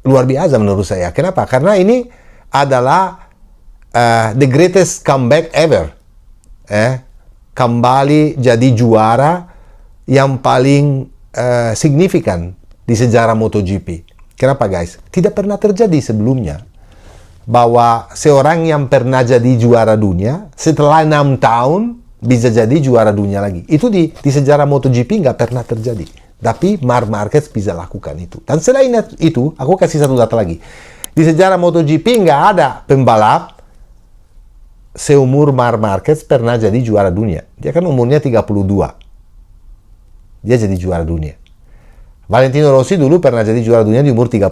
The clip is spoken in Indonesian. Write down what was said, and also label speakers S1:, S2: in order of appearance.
S1: luar biasa menurut saya. Kenapa? Karena ini adalah the greatest comeback ever. Kembali jadi juara yang paling signifikan di sejarah MotoGP. Kenapa guys? Tidak pernah terjadi sebelumnya bahwa seorang yang pernah jadi juara dunia setelah 6 tahun bisa jadi juara dunia lagi. Itu di sejarah MotoGP nggak pernah terjadi. Tapi Marc Marquez bisa lakukan itu. Dan selain itu, aku kasih satu data lagi. Di sejarah MotoGP nggak ada pembalap seumur Marc Marquez pernah jadi juara dunia. Dia kan umurnya 32. Dia jadi juara dunia. Valentino Rossi dulu pernah jadi juara dunia di umur 30.